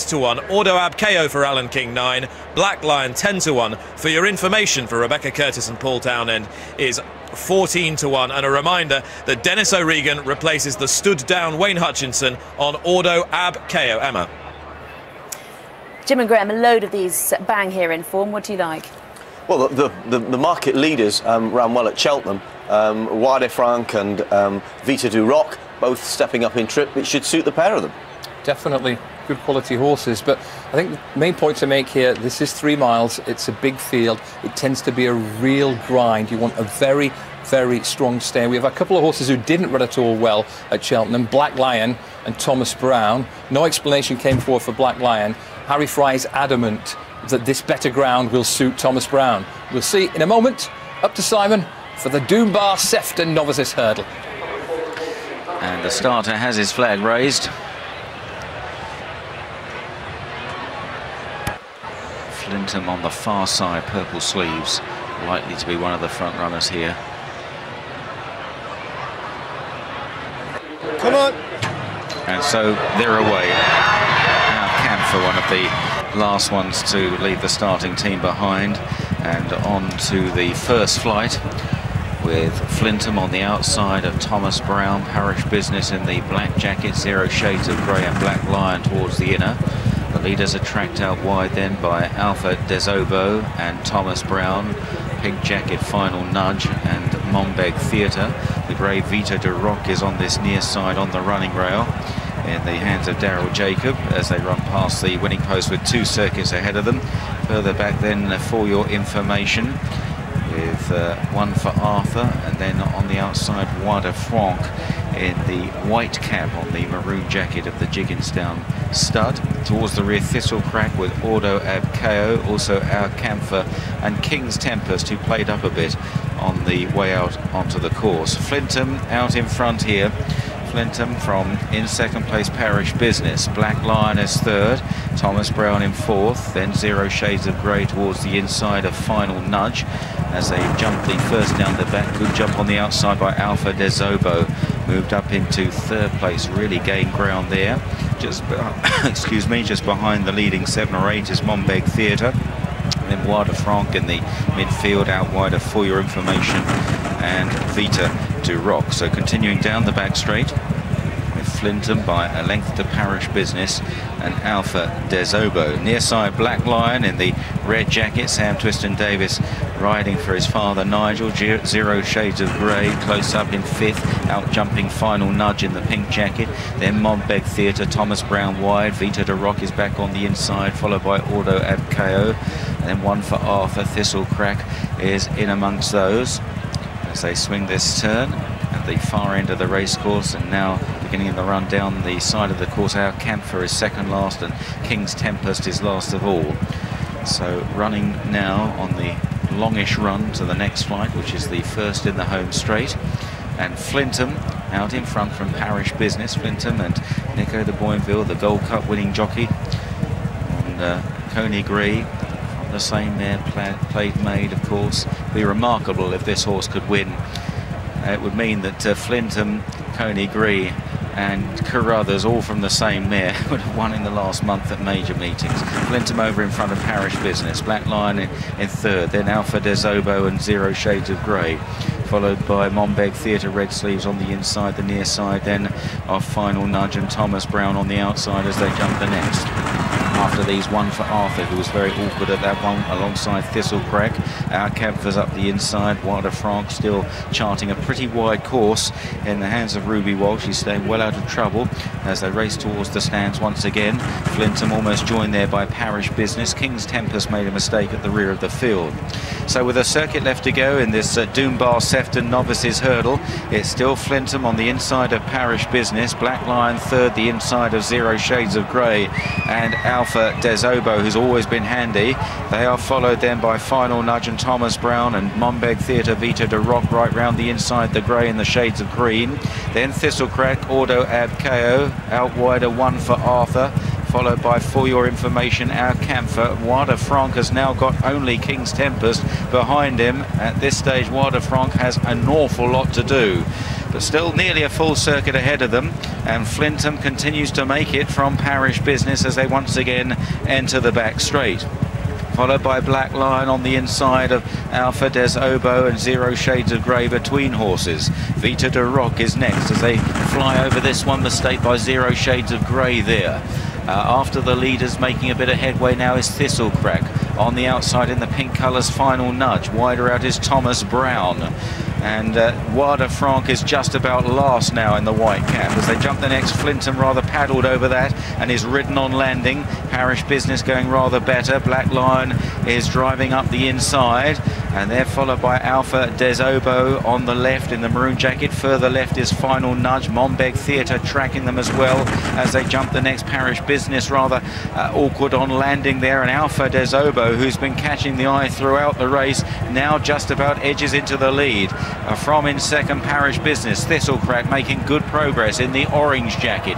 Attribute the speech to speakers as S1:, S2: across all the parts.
S1: 8-1. Ordo Ab KO for Alan King 9. Blaklion 10-1. For your information, for Rebecca Curtis and Paul Townend, is 14-1. And a reminder that Dennis O'Regan replaces the stood-down Wayne Hutchinson on Ordo Ab KO. Emma.
S2: Jim and Graham, a load of these bang here in form. What do you like?
S3: Well, the market leaders ran well at Cheltenham. Wade Frank and Vyta du Roc both stepping up in trip. It should suit the pair of them. Definitely good quality horses, but I think the main point to make here, this is 3 miles, it's a big field, it tends to be a real grind. You want a very, very strong stay. We have a couple of horses who didn't run at all well at Cheltenham, Blaklion and Thomas Brown. No explanation came forward for Blaklion. Harry Fry is adamant that this better ground will suit Thomas Brown. We'll see in a moment. Up to Simon for the Dunbar Sefton Novices Hurdle.
S4: And the starter has his flag raised. Flintham on the far side, purple sleeves, likely to be one of the front runners here.
S5: Come on.
S4: And so they're away. Now Kaempfar, one of the last ones to leave the starting team behind, and on to the first flight with Flintham on the outside of Thomas Brown, Parish Business in the black jacket, 0 Shades of Grey and Blaklion towards the inner. The leaders are tracked out wide then by Alpha Desobo and Thomas Brown, pink jacket Final Nudge and Monbeg Theatre. The grey Vyta du Roc is on this near side on the running rail in the hands of Daryl Jacob as they run past the winning post with 2 circuits ahead of them. Further back then, for your information, with 1 for Arthur, and then on the outside Wade Frank in the white cap on the maroon jacket of the Jigginsdown stud. Towards the rear, Thistlecrack with Ordo Ab KO, also our Kaempfar and King's Tempest, who played up a bit on the way out onto the course. Flintham out in front here. Flintham from in second place, Parish Business. Blaklion is third, Thomas Brown in fourth, then 0 Shades of Grey towards the inside of Final Nudge as they jump the first down the back. Good jump on the outside by Alpha Desobo. Moved up into third place, really gained ground there. Just excuse me, just behind the leading 7 or 8 is Monbeg Theatre. Then Wade Frank in the midfield, out wider for your information, and Vyta du Roc. So continuing down the back straight with Flintham by a length to Parish Business and Alpha Desobo. Near side Blaklion in the red jacket, Sam Twiston-Davis riding for his father Nigel. 0 Shades of Grey close up in 5th, out jumping Final Nudge in the pink jacket. Then Monbeg Theatre, Thomas Brown wide, Vyta du Roc is back on the inside, followed by Ordo Ab KO. And then 1 for Arthur, Thistlecrack is in amongst those as they swing this turn at the far end of the racecourse. And now beginning the run down the side of the course, our Kaempfar is second last and King's Tempest is last of all. So running now on the longish run to the next flight, which is the first in the home straight. And Flintham out in front from Parish Business. Flintham and Nico de Boinville, the Gold Cup winning jockey, and Coney Gree, the same mare, plate made, of course. Be remarkable if this horse could win. It would mean that Flintham, Coney Gree and Carruthers, all from the same mare, would have won in the last month at major meetings. Flintham over in front of Parish Business, Blaklion in third, then Alpha Desobo and 0 Shades of Grey, followed by Monbeg Theatre, red sleeves on the inside, the near side, then our Final Nudge and Thomas Brown on the outside as they jump the next. After these, 1 for Arthur, who was very awkward at that one, alongside Thistlecrack. Our Kaempfar's up the inside. Wade Frank still charting a pretty wide course in the hands of Ruby Walsh. He's staying well out of trouble as they race towards the stands once again. Flintham almost joined there by Parish Business. King's Tempest made a mistake at the rear of the field. So with a circuit left to go in this Dunbar Sefton Novices Hurdle, it's still Flintham on the inside of Parish Business. Blaklion third, the inside of 0 Shades of Grey, and Alpha Desobo, who's always been handy. They are followed then by Final Nudge and Thomas Brown and Monbeg Theatre, Vyta du Roc right round the inside, the grey and the shades of green. Then Thistlecrack, Ordo Ab KO, out wider 1 for Arthur, followed by, for your information, our Kaempfar. Wade Frank has now got only King's Tempest behind him. At this stage, Wade Frank has an awful lot to do. but still nearly a full circuit ahead of them, and Flintham continues to make it from Parish Business as they once again enter the back straight. Followed by Blaklion on the inside of Alpha des Obo and Zero Shades of Grey between horses. Vyta de Rock is next as they fly over this one. Mistake by Zero Shades of Grey there. After the leaders making a bit of headway now is Thistlecrack. On the outside in the pink colours, Final Nudge. Wider out is Thomas Brown. And Wada Franck is just about last now in the white cap. As they jump the next, Flintham rather paddled over that and is ridden on landing. Parish Business going rather better. Blaklion is driving up the inside. And they're followed by Alpha des Obo on the left in the maroon jacket. Further left is Final Nudge. Monbeg Theatre tracking them as well as they jump the next. Parish Business rather awkward on landing there. And Alpha des Obo, who's been catching the eye throughout the race, now just about edges into the lead. From in second, Parish Business. Thistlecrack making good progress in the orange jacket.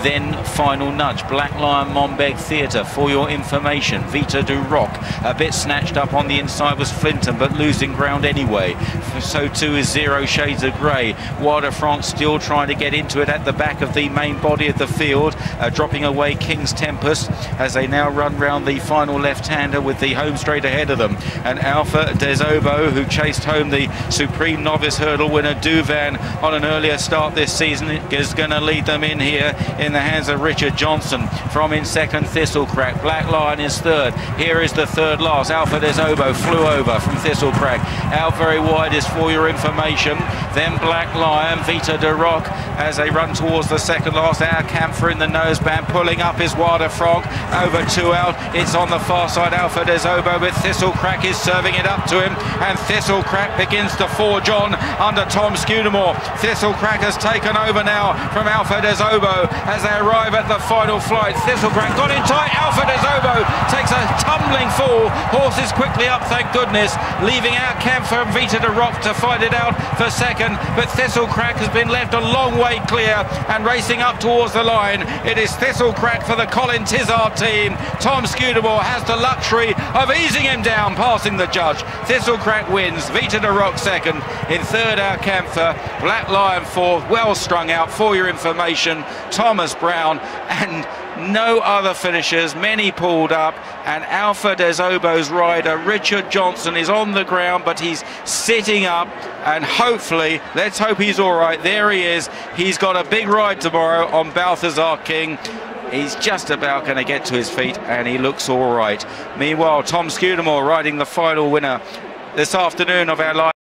S4: Then Final Nudge, Blaklion, Monbeg Theatre for your information. Vyta de Rock a bit snatched up on the inside was Flintham, but losing ground anyway. So too is Zero Shades of Grey. Wada Franck still trying to get into it at the back of the main body of the field, dropping away King's Tempest as they now run round the final left-hander with the home straight ahead of them. And Alpha des Obo, who chased home the Supreme Novice Hurdle winner Duvan on an earlier start this season, is going to lead them in here in the hands of Richard Johnson. From in second, Thistlecrack. Blaklion is third. Here is the third last. Alpha des Obo flew over from Thistlecrack. Out very wide is For Your Information. Then Blaklion, Vyta de Rock as they run towards the second last. Our Kaempfar in the noseband. Pulling up is Wada Franck. Over 2 out. It's on the far side, Alpha des Obo, but Thistlecrack is serving it up to him. And Thistlecrack begins to forge on under Tom Scudamore. Thistlecrack has taken over now from Alpha des Obo as they arrive at the final flight. Thistlecrack got in tight. Alpha des Obo takes a tumbling fall. Horses quickly up, thank goodness, leaving out Kaempfar and Vyta de Rock to fight it out for second. But Thistlecrack has been left a long way clear and racing up towards the line. It is Thistlecrack for the Colin Tizard team. Tom Scudamore has the luxury of easing him down, passing the judge. Thistlecrack wins. Vyta de Rock second. In third, our Kaempfar. Blaklion fourth. Well strung out, For Your Information. Thomas Brown and no other finishers. Many pulled up, and Alpha des Obo's rider Richard Johnson is on the ground, but he's sitting up, and hopefully, let's hope he's all right. There he is. He's got a big ride tomorrow on Balthazar King. He's just about going to get to his feet, and he looks all right. Meanwhile, Tom Scudamore riding the final winner this afternoon of our live